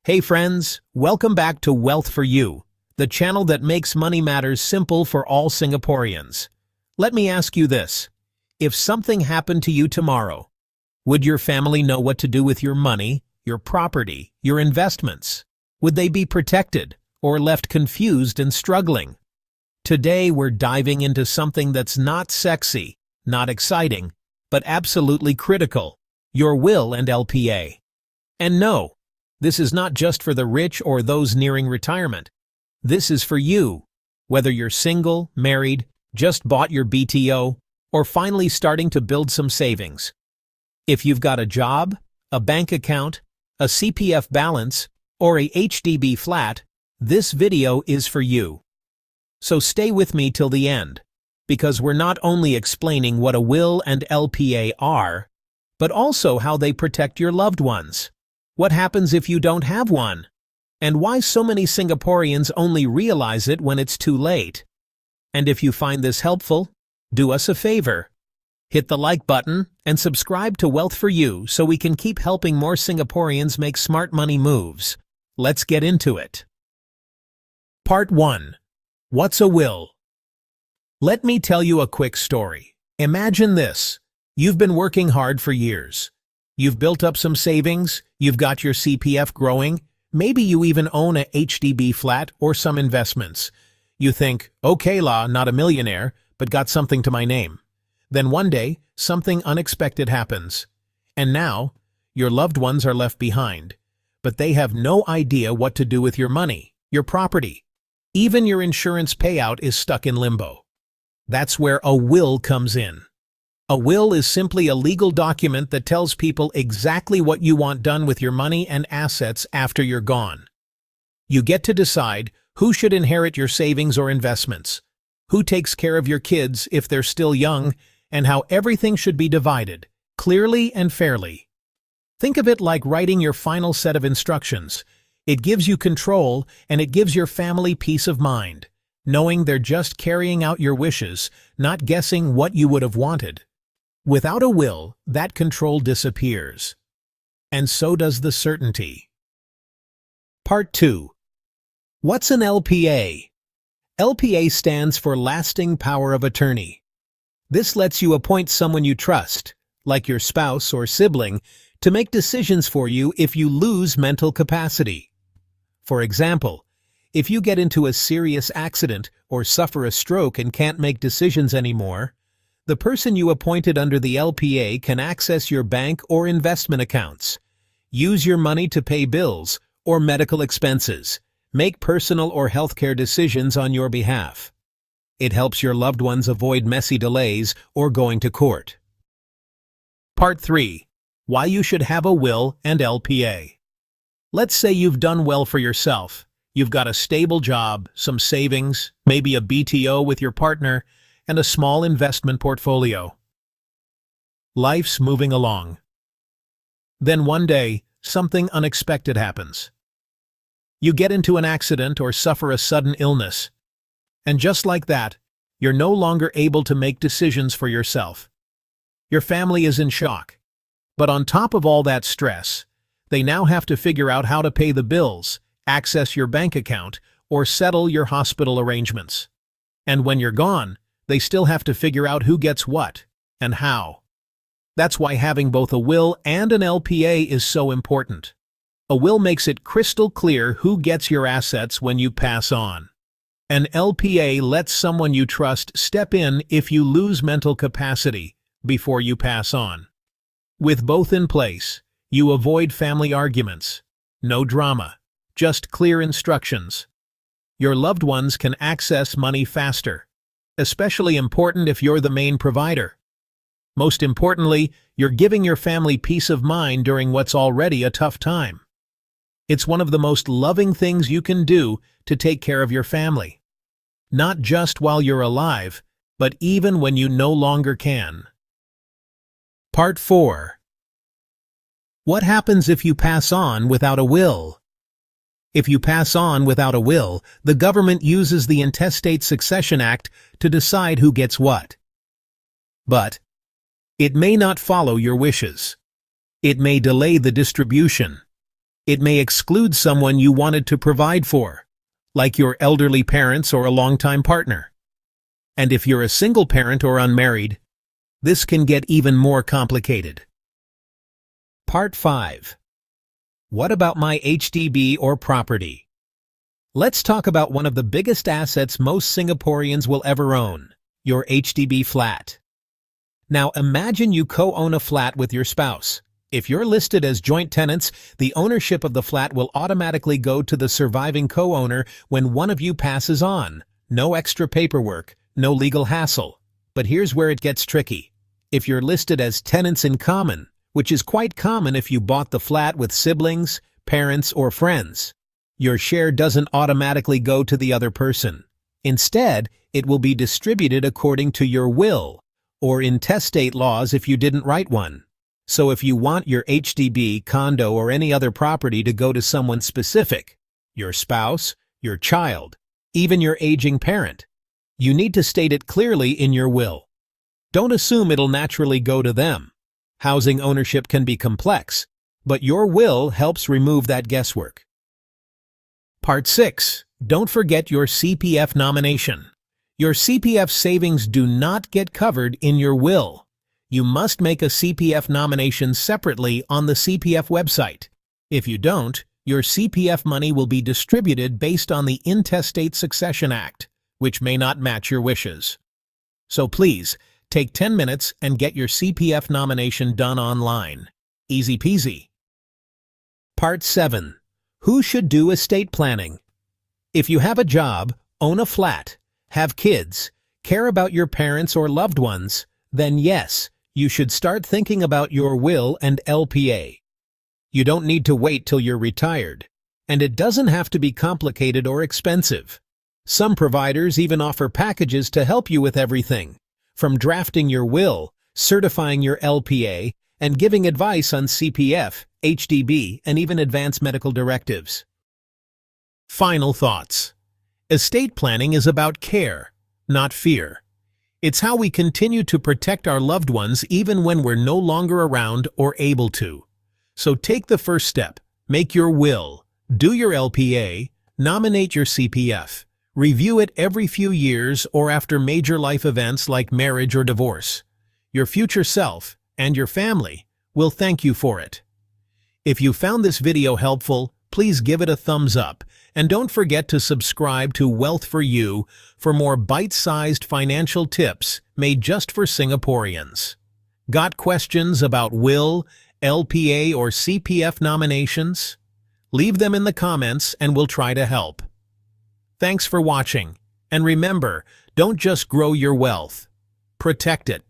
Hey friends, welcome back to Wealth for You, the channel that makes money matters simple for all Singaporeans. Let me ask you this. If something happened to you tomorrow, would your family know what to do with your money, your property, your investments? Would they be protected or left confused and struggling? Today we're diving into something that's not sexy, not exciting, but absolutely critical: your will and LPA. And no, this is not just for the rich or those nearing retirement. This is for you, whether you're single, married, just bought your BTO, or finally starting to build some savings. If you've got a job, a bank account, a CPF balance, or a HDB flat, this video is for you. So stay with me till the end, because we're not only explaining what a will and LPA are, but also how they protect your loved ones. What happens if you don't have one? And why so many Singaporeans only realize it when it's too late? And if you find this helpful, do us a favor. Hit the like button and subscribe to Wealth for You so we can keep helping more Singaporeans make smart money moves. Let's get into it. Part 1. What's a will? Let me tell you a quick story. Imagine this. You've been working hard for years. You've built up some savings, you've got your CPF growing, maybe you even own a HDB flat or some investments. You think, okay not a millionaire, but got something to my name. Then one day, something unexpected happens. And now, your loved ones are left behind. But they have no idea what to do with your money, your property. Even your insurance payout is stuck in limbo. That's where a will comes in. A will is simply a legal document that tells people exactly what you want done with your money and assets after you're gone. You get to decide who should inherit your savings or investments, who takes care of your kids if they're still young, and how everything should be divided, clearly and fairly. Think of it like writing your final set of instructions. It gives you control, and it gives your family peace of mind, knowing they're just carrying out your wishes, not guessing what you would have wanted. Without a will, that control disappears. And so does the certainty. Part 2. What's an LPA? LPA stands for Lasting Power of Attorney. This lets you appoint someone you trust, like your spouse or sibling, to make decisions for you if you lose mental capacity. For example, if you get into a serious accident or suffer a stroke and can't make decisions anymore, the person you appointed under the LPA can access your bank or investment accounts, use your money to pay bills or medical expenses, make personal or healthcare decisions on your behalf. It helps your loved ones avoid messy delays or going to court. Part 3. Why you should have a will and LPA. Let's say you've done well for yourself. You've got a stable job, some savings, maybe a BTO with your partner, and a small investment portfolio. Life's moving along. Then one day, something unexpected happens. You get into an accident or suffer a sudden illness. And just like that, you're no longer able to make decisions for yourself. Your family is in shock. But on top of all that stress, they now have to figure out how to pay the bills, access your bank account, or settle your hospital arrangements. And when you're gone, they still have to figure out who gets what and how. That's why having both a will and an LPA is so important. A will makes it crystal clear who gets your assets when you pass on. An LPA lets someone you trust step in if you lose mental capacity before you pass on. With both in place, you avoid family arguments. No drama, just clear instructions. Your loved ones can access money faster. Especially important if you're the main provider. Most importantly, you're giving your family peace of mind during what's already a tough time. It's one of the most loving things you can do to take care of your family. Not just while you're alive, but even when you no longer can. Part 4. What happens if you pass on without a will? If you pass on without a will, the government uses the Intestate Succession Act to decide who gets what. But it may not follow your wishes. It may delay the distribution. It may exclude someone you wanted to provide for, like your elderly parents or a longtime partner. And if you're a single parent or unmarried, this can get even more complicated. Part 5. What about my HDB or property? Let's talk about one of the biggest assets most Singaporeans will ever own, your HDB flat. Now imagine you co-own a flat with your spouse. If you're listed as joint tenants, the ownership of the flat will automatically go to the surviving co-owner when one of you passes on. No extra paperwork, no legal hassle. But here's where it gets tricky. If you're listed as tenants in common, which is quite common if you bought the flat with siblings, parents, or friends, your share doesn't automatically go to the other person. Instead, it will be distributed according to your will, or intestate laws if you didn't write one. So if you want your HDB, condo, or any other property to go to someone specific, your spouse, your child, even your aging parent, you need to state it clearly in your will. Don't assume it'll naturally go to them. Housing ownership can be complex, but your will helps remove that guesswork. Part 6. Don't forget your CPF nomination. Your CPF savings do not get covered in your will. You must make a CPF nomination separately on the CPF website. If you don't, your CPF money will be distributed based on the Intestate Succession Act, which may not match your wishes. So please, take 10 minutes and get your CPF nomination done online. Easy peasy. Part 7. Who should do estate planning? If you have a job, own a flat, have kids, care about your parents or loved ones, then yes, you should start thinking about your will and LPA. You don't need to wait till you're retired, and it doesn't have to be complicated or expensive. Some providers even offer packages to help you with everything, from drafting your will, certifying your LPA, and giving advice on CPF, HDB, and even advanced medical directives. Final thoughts. Estate planning is about care, not fear. It's how we continue to protect our loved ones even when we're no longer around or able to. So take the first step. Make your will, do your LPA, nominate your CPF, review it every few years or after major life events like marriage or divorce. Your future self and your family will thank you for it. If you found this video helpful, please give it a thumbs up, and don't forget to subscribe to Wealth for You for more bite-sized financial tips made just for Singaporeans. Got questions about will, LPA, or CPF nominations? Leave them in the comments and we'll try to help. Thanks for watching, and remember, don't just grow your wealth, protect it.